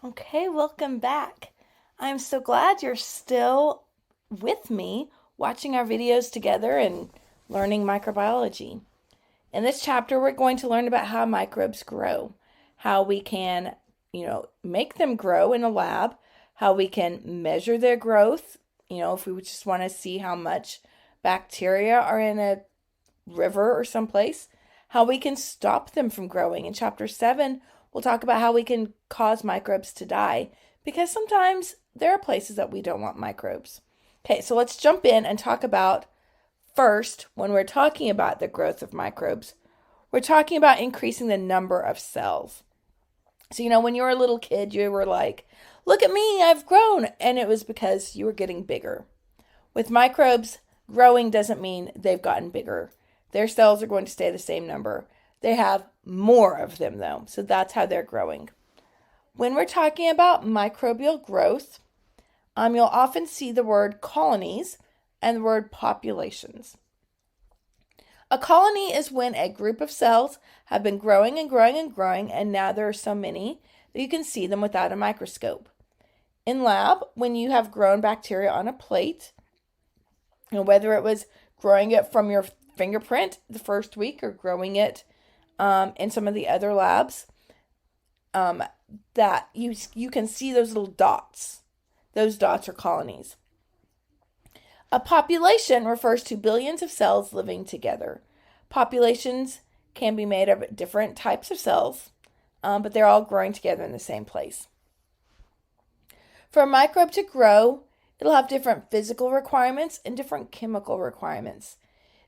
Okay, welcome back. I'm so glad you're still with me watching our videos together and learning microbiology. In this chapter, we're going to learn about how microbes grow, how we can, make them grow in a lab, how we can measure their growth, if we just want to see how much bacteria are in a river or someplace, how we can stop them from growing. In chapter 7, we'll talk about how we can cause microbes to die because sometimes there are places that we don't want microbes. Okay, so let's jump in and talk about first, when we're talking about the growth of microbes, we're talking about increasing the number of cells. So, when you were a little kid, you were like, look at me, I've grown. And it was because you were getting bigger. With microbes, growing doesn't mean they've gotten bigger. Their cells are going to stay the same number. They have more of them, though, so that's how they're growing. When we're talking about microbial growth, you'll often see the word colonies and the word populations. A colony is when a group of cells have been growing and growing and growing, and now there are so many that you can see them without a microscope. In lab, when you have grown bacteria on a plate, whether it was growing it from your fingerprint the first week or growing it in some of the other labs, that you can see those little dots. Those dots are colonies. A population refers to billions of cells living together. Populations can be made of different types of cells, but they're all growing together in the same place. For a microbe to grow, it'll have different physical requirements and different chemical requirements.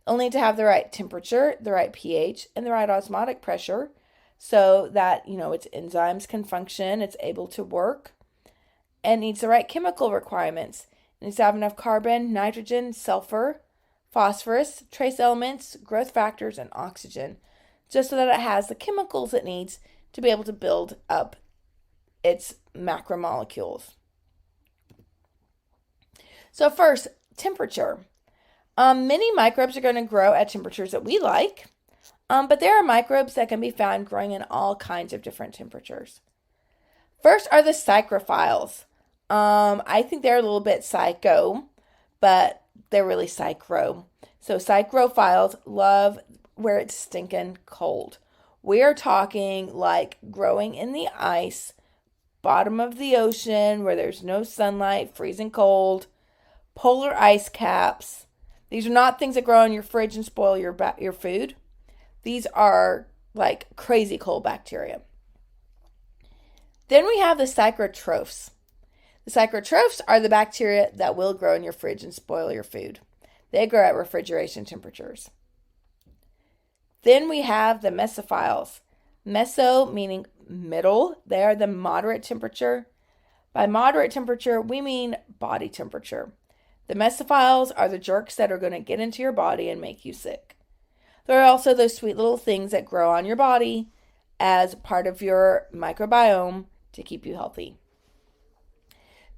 It'll need to have the right temperature, the right pH, and the right osmotic pressure so that, its enzymes can function, it's able to work, and needs the right chemical requirements. It needs to have enough carbon, nitrogen, sulfur, phosphorus, trace elements, growth factors, and oxygen, just so that it has the chemicals it needs to be able to build up its macromolecules. So first, temperature. Many microbes are going to grow at temperatures that we like, but there are microbes that can be found growing in all kinds of different temperatures. First are the psychrophiles. I think they're a little bit psycho, but they're really psychro. So psychrophiles love where it's stinking cold. We are talking like growing in the ice, bottom of the ocean where there's no sunlight, freezing cold, polar ice caps. These are not things that grow in your fridge and spoil your food. These are like crazy cold bacteria. Then we have the psychrotrophs. The psychrotrophs are the bacteria that will grow in your fridge and spoil your food. They grow at refrigeration temperatures. Then we have the mesophiles. Meso meaning middle. They are the moderate temperature. By moderate temperature, we mean body temperature. The mesophiles are the jerks that are going to get into your body and make you sick. There are also those sweet little things that grow on your body as part of your microbiome to keep you healthy.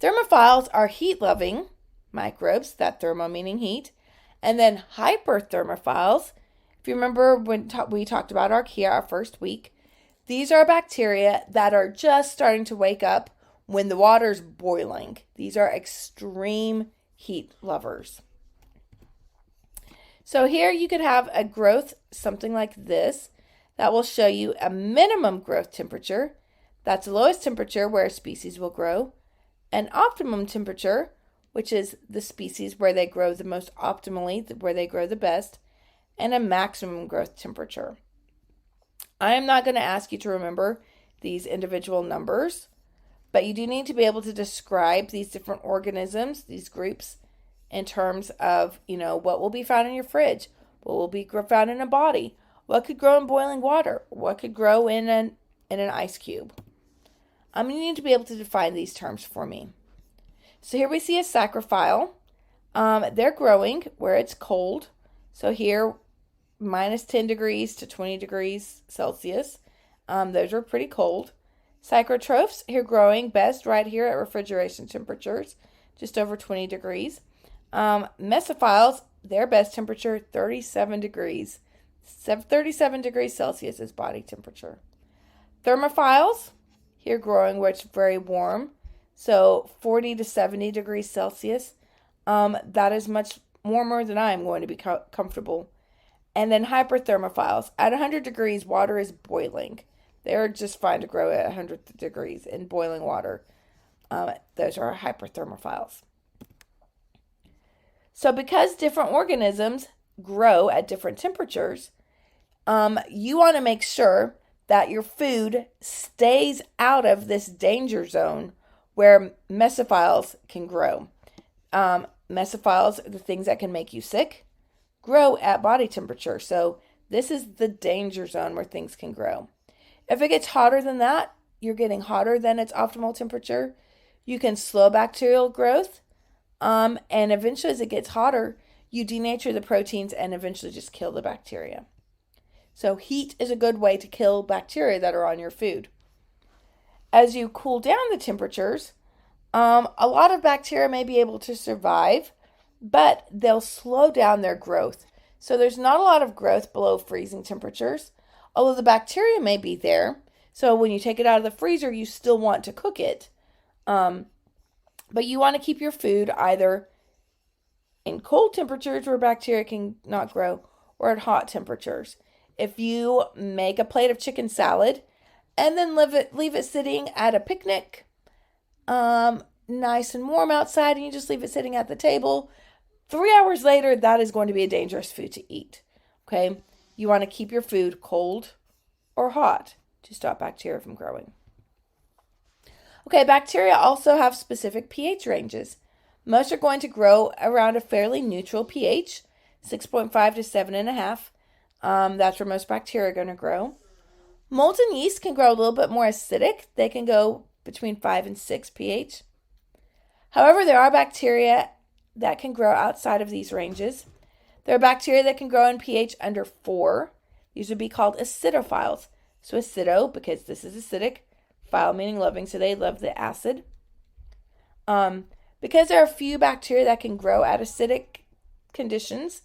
Thermophiles are heat-loving microbes, that thermo meaning heat, and then hyperthermophiles. If you remember when we talked about archaea our first week, these are bacteria that are just starting to wake up when the water's boiling. These are extreme heat lovers. So here you could have a growth, something like this, that will show you a minimum growth temperature. That's the lowest temperature where a species will grow. An optimum temperature, which is the species where they grow the most optimally, where they grow the best, and a maximum growth temperature. I am not going to ask you to remember these individual numbers, but you do need to be able to describe these different organisms, these groups, in terms of, what will be found in your fridge, what will be found in a body, what could grow in boiling water, what could grow in an ice cube. You need to be able to define these terms for me. So here we see a psychrophile. They're growing where it's cold. So here, minus 10 degrees to 20 degrees Celsius. Those are pretty cold. Psychrotrophs, here growing best right here at refrigeration temperatures, just over 20 degrees. Mesophiles, their best temperature, 37 degrees. 37 degrees Celsius is body temperature. Thermophiles, here growing where it's very warm. So 40 to 70 degrees Celsius. That is much warmer than I am going to be comfortable. And then hyperthermophiles. At 100 degrees, water is boiling. They're just fine to grow at 100 degrees in boiling water. Those are hyperthermophiles. So because different organisms grow at different temperatures, you want to make sure that your food stays out of this danger zone where mesophiles can grow. Mesophiles are the things that can make you sick, grow at body temperature. So this is the danger zone where things can grow. If it gets hotter than that, you're getting hotter than its optimal temperature, you can slow bacterial growth. And eventually as it gets hotter, you denature the proteins and eventually just kill the bacteria. So heat is a good way to kill bacteria that are on your food. As you cool down the temperatures, a lot of bacteria may be able to survive, but they'll slow down their growth. So there's not a lot of growth below freezing temperatures, although the bacteria may be there. So when you take it out of the freezer, you still want to cook it. But you want to keep your food either in cold temperatures where bacteria can not grow or at hot temperatures. If you make a plate of chicken salad and then leave it sitting at a picnic, nice and warm outside, and you just leave it sitting at the table, 3 hours later, that is going to be a dangerous food to eat. Okay? You want to keep your food cold or hot to stop bacteria from growing. Okay, bacteria also have specific pH ranges. Most are going to grow around a fairly neutral pH, 6.5 to 7.5. That's where most bacteria are going to grow. Molds and yeast can grow a little bit more acidic. They can go between 5 and 6 pH. However, there are bacteria that can grow outside of these ranges. There are bacteria that can grow in pH under 4. These would be called acidophiles. So acido, because this is acidic, phile meaning loving, so they love the acid. Because there are a few bacteria that can grow at acidic conditions,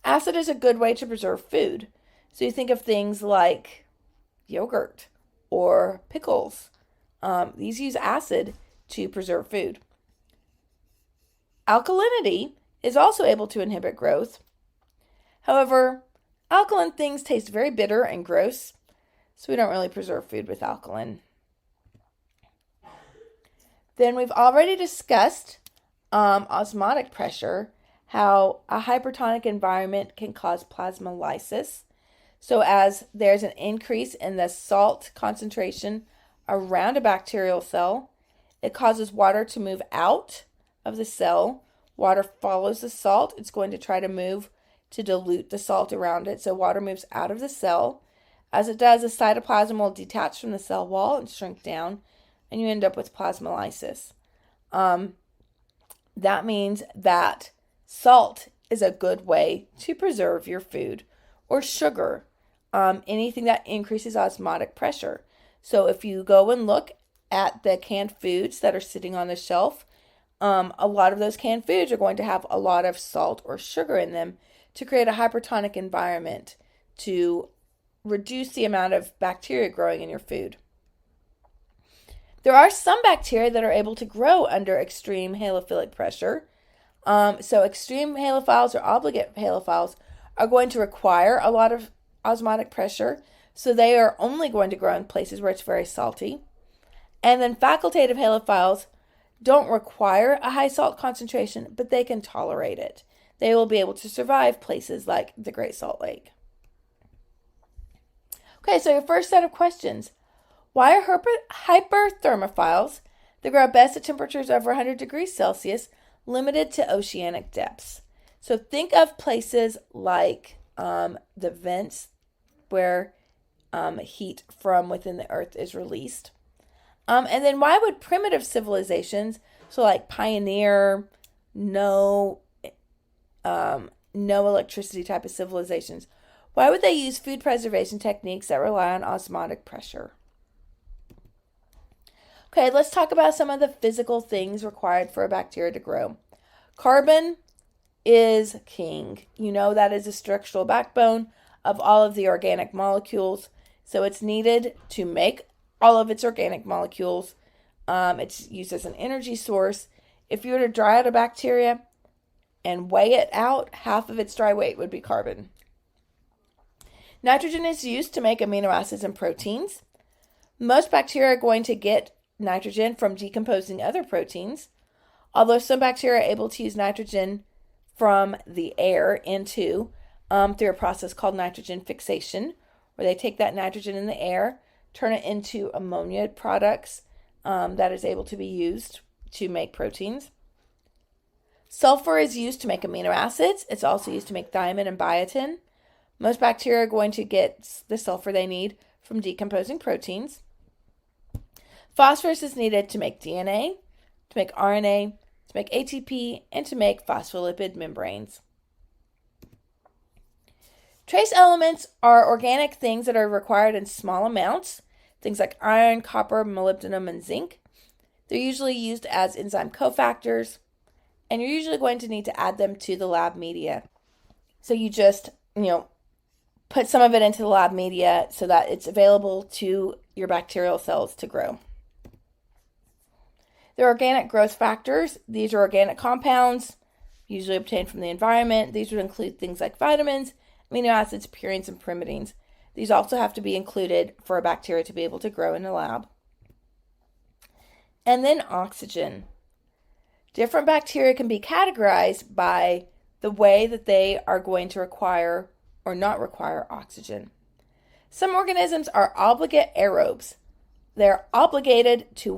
acid is a good way to preserve food. So you think of things like yogurt or pickles. These use acid to preserve food. Alkalinity is also able to inhibit growth. However, alkaline things taste very bitter and gross, so we don't really preserve food with alkaline. Then we've already discussed osmotic pressure, how a hypertonic environment can cause plasmolysis. So as there's an increase in the salt concentration around a bacterial cell, it causes water to move out of the cell. Water follows the salt. It's going to try to move to dilute the salt around it. So water moves out of the cell. As it does, the cytoplasm will detach from the cell wall and shrink down, and you end up with plasmolysis. That means that salt is a good way to preserve your food, or sugar, anything that increases osmotic pressure. So if you go and look at the canned foods that are sitting on the shelf, a lot of those canned foods are going to have a lot of salt or sugar in them to create a hypertonic environment to reduce the amount of bacteria growing in your food. There are some bacteria that are able to grow under extreme halophilic pressure. So extreme halophiles or obligate halophiles are going to require a lot of osmotic pressure. So they are only going to grow in places where it's very salty. And then facultative halophiles don't require a high salt concentration, but they can tolerate it. They will be able to survive places like the Great Salt Lake. Okay, so your first set of questions. Why are hyperthermophiles that grow best at temperatures over 100 degrees Celsius limited to oceanic depths? So think of places like the vents where heat from within the earth is released. And then why would primitive civilizations, so like pioneer, no electricity type of civilizations, why would they use food preservation techniques that rely on osmotic pressure? Okay, let's talk about some of the physical things required for a bacteria to grow. Carbon is king. You know that is a structural backbone of all of the organic molecules. So it's needed to make all of its organic molecules. It's used as an energy source. If you were to dry out a bacteria and weigh it out, half of its dry weight would be carbon. Nitrogen is used to make amino acids and proteins. Most bacteria are going to get nitrogen from decomposing other proteins, although some bacteria are able to use nitrogen from the air into through a process called nitrogen fixation, where they take that nitrogen in the air, turn it into ammonia products that is able to be used to make proteins. Sulfur is used to make amino acids. It's also used to make thymine and biotin. Most bacteria are going to get the sulfur they need from decomposing proteins. Phosphorus is needed to make DNA, to make RNA, to make ATP, and to make phospholipid membranes. Trace elements are organic things that are required in small amounts, things like iron, copper, molybdenum, and zinc. They're usually used as enzyme cofactors, and you're usually going to need to add them to the lab media. So you just, put some of it into the lab media so that it's available to your bacterial cells to grow. There are organic growth factors. These are organic compounds, usually obtained from the environment. These would include things like vitamins, amino acids, purines, and pyrimidines. These also have to be included for a bacteria to be able to grow in a lab. And then oxygen. Different bacteria can be categorized by the way that they are going to require or not require oxygen. Some organisms are obligate aerobes. They're obligated to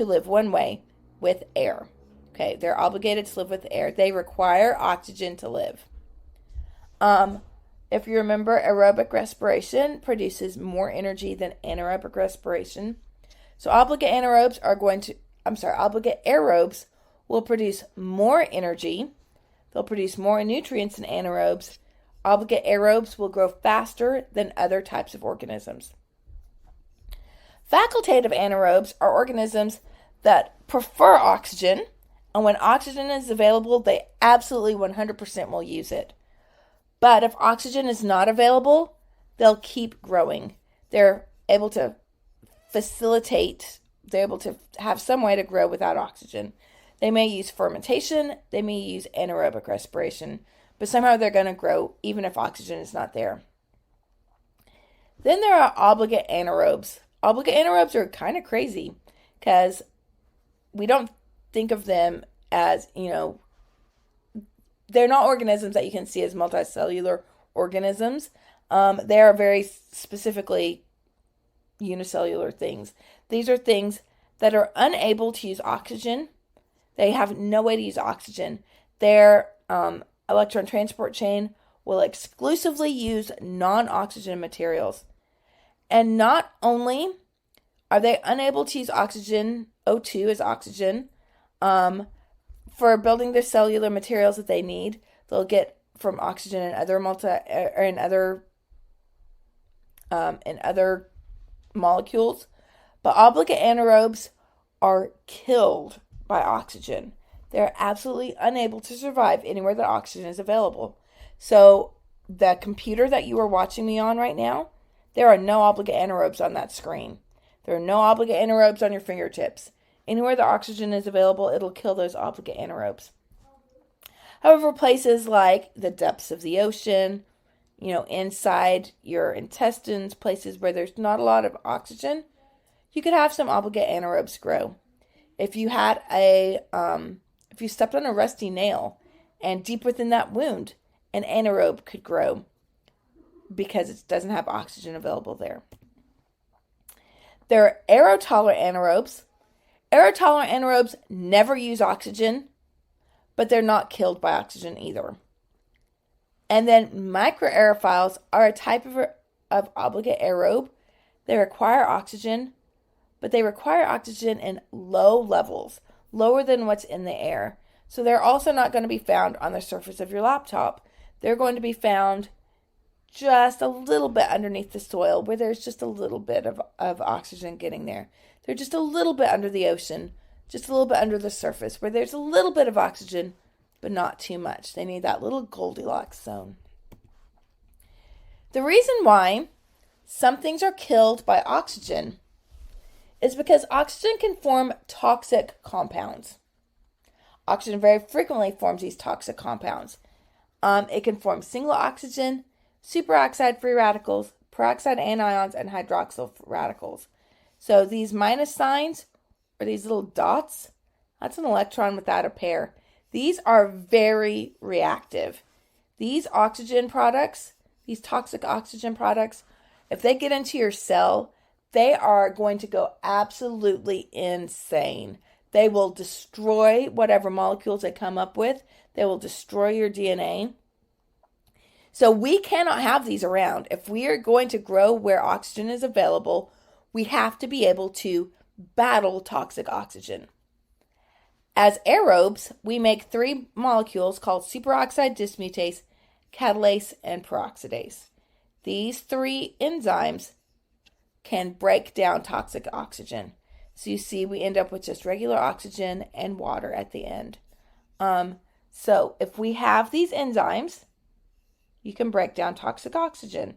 live one way, with air. Okay, they're obligated to live with air. They require oxygen to live. If you remember, aerobic respiration produces more energy than anaerobic respiration. So obligate aerobes will produce more energy. They'll produce more nutrients than anaerobes. Obligate aerobes will grow faster than other types of organisms. Facultative anaerobes are organisms that prefer oxygen, and when oxygen is available, they absolutely 100% will use it. But if oxygen is not available, they'll keep growing. They're able to have some way to grow without oxygen. They may use fermentation, they may use anaerobic respiration, but somehow they're going to grow even if oxygen is not there. Then there are obligate anaerobes. Obligate anaerobes are kind of crazy because we don't think of them as, they're not organisms that you can see as multicellular organisms. They are very specifically unicellular things. These are things that are unable to use oxygen. They have no way to use oxygen. Their electron transport chain will exclusively use non-oxygen materials. And not only are they unable to use oxygen, O2 as oxygen, for building their cellular materials that they need, they'll get from oxygen and other molecules. But obligate anaerobes are killed by oxygen. They're absolutely unable to survive anywhere that oxygen is available. So the computer that you are watching me on right now, there are no obligate anaerobes on that screen. There are no obligate anaerobes on your fingertips. Anywhere the oxygen is available, it'll kill those obligate anaerobes. However, places like the depths of the ocean, inside your intestines, places where there's not a lot of oxygen, you could have some obligate anaerobes grow. If you had if you stepped on a rusty nail and deep within that wound, an anaerobe could grow because it doesn't have oxygen available there. There are aerotolerant anaerobes. Aerotolerant anaerobes never use oxygen, but they're not killed by oxygen either. And then microaerophiles are a type of obligate aerobe. They require oxygen, but they require oxygen in low levels, lower than what's in the air. So they're also not going to be found on the surface of your laptop. They're going to be found just a little bit underneath the soil where there's just a little bit of oxygen getting there. They're just a little bit under the ocean, just a little bit under the surface where there's a little bit of oxygen, but not too much. They need that little Goldilocks zone. The reason why some things are killed by oxygen is because oxygen can form toxic compounds. Oxygen very frequently forms these toxic compounds. It can form single oxygen, superoxide free radicals, peroxide anions, and hydroxyl radicals. So these minus signs, or these little dots, that's an electron without a pair. These are very reactive. These oxygen products, these toxic oxygen products, if they get into your cell, they are going to go absolutely insane. They will destroy whatever molecules they come up with. They will destroy your DNA. So we cannot have these around. If we are going to grow where oxygen is available, we have to be able to battle toxic oxygen. As aerobes, we make 3 molecules called superoxide dismutase, catalase, and peroxidase. These 3 enzymes can break down toxic oxygen. So you see we end up with just regular oxygen and water at the end. So if we have these enzymes, you can break down toxic oxygen.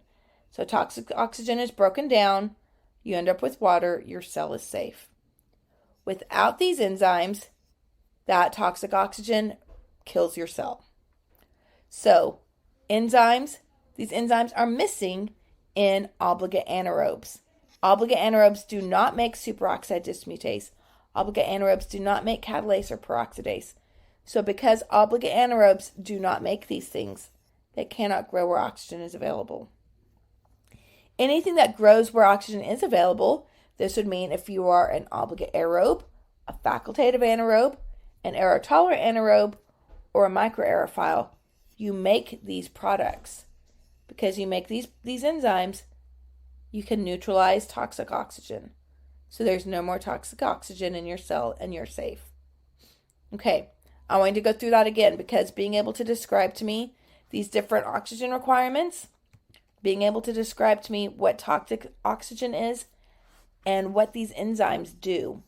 So toxic oxygen is broken down, you end up with water, your cell is safe. Without these enzymes, that toxic oxygen kills your cell. So these enzymes are missing in obligate anaerobes. Obligate anaerobes do not make superoxide dismutase. Obligate anaerobes do not make catalase or peroxidase. So because obligate anaerobes do not make these things, they cannot grow where oxygen is available. Anything that grows where oxygen is available, this would mean if you are an obligate aerobe, a facultative anaerobe, an aerotolerant anaerobe, or a microaerophile, you make these products. Because you make these enzymes, you can neutralize toxic oxygen. So there's no more toxic oxygen in your cell and you're safe. Okay, I want you to go through that again because being able to describe to me these different oxygen requirements, being able to describe to me what toxic oxygen is, and what these enzymes do.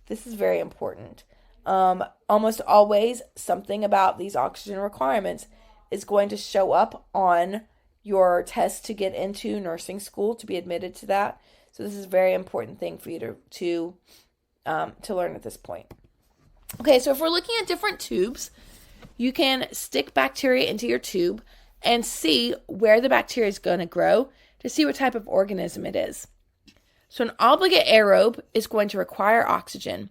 This is very important. Almost always something about these oxygen requirements is going to show up on your test to get into nursing school, to be admitted to that. So this is a very important thing for you to learn at this point. Okay, so if we're looking at different tubes, you can stick bacteria into your tube and see where the bacteria is going to grow to see what type of organism it is. So an obligate aerobe is going to require oxygen.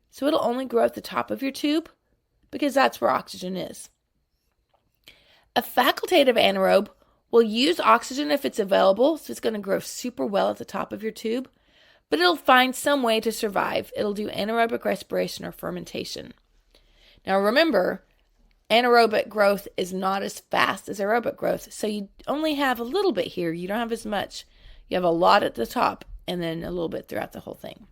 So it'll only grow at the top of your tube because that's where oxygen is. A facultative anaerobe will use oxygen if it's available, so it's going to grow super well at the top of your tube, but it'll find some way to survive. It'll do anaerobic respiration or fermentation. Now remember, anaerobic growth is not as fast as aerobic growth, so you only have a little bit here. You don't have as much. You have a lot at the top and then a little bit throughout the whole thing.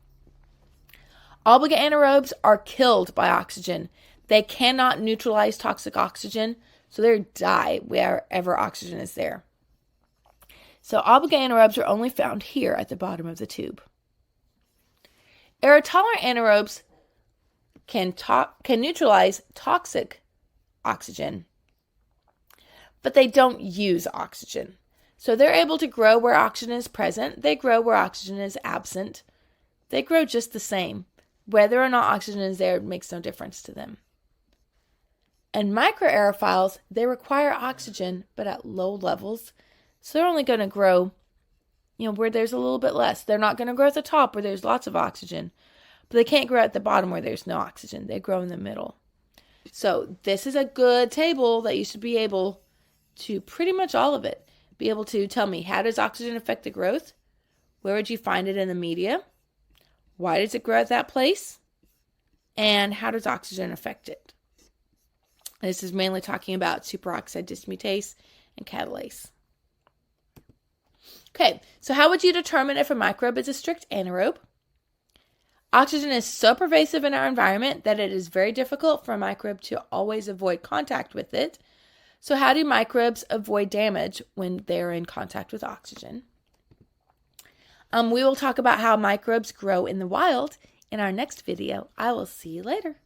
Obligate anaerobes are killed by oxygen. They cannot neutralize toxic oxygen, so they die wherever oxygen is there. So obligate anaerobes are only found here at the bottom of the tube. Aerotolerant anaerobes can neutralize toxic oxygen, but they don't use oxygen. So they're able to grow where oxygen is present. They grow where oxygen is absent. They grow just the same. Whether or not oxygen is there makes no difference to them. And microaerophiles, they require oxygen, but at low levels. So they're only going to grow, where there's a little bit less. They're not going to grow at the top where there's lots of oxygen. But they can't grow at the bottom where there's no oxygen. They grow in the middle. So this is a good table that you should be able to, pretty much all of it, be able to tell me, how does oxygen affect the growth? Where would you find it in the media? Why does it grow at that place? And how does oxygen affect it? This is mainly talking about superoxide dismutase and catalase. Okay, so how would you determine if a microbe is a strict anaerobe? Oxygen is so pervasive in our environment that it is very difficult for a microbe to always avoid contact with it. So how do microbes avoid damage when they're in contact with oxygen? We will talk about how microbes grow in the wild in our next video. I will see you later.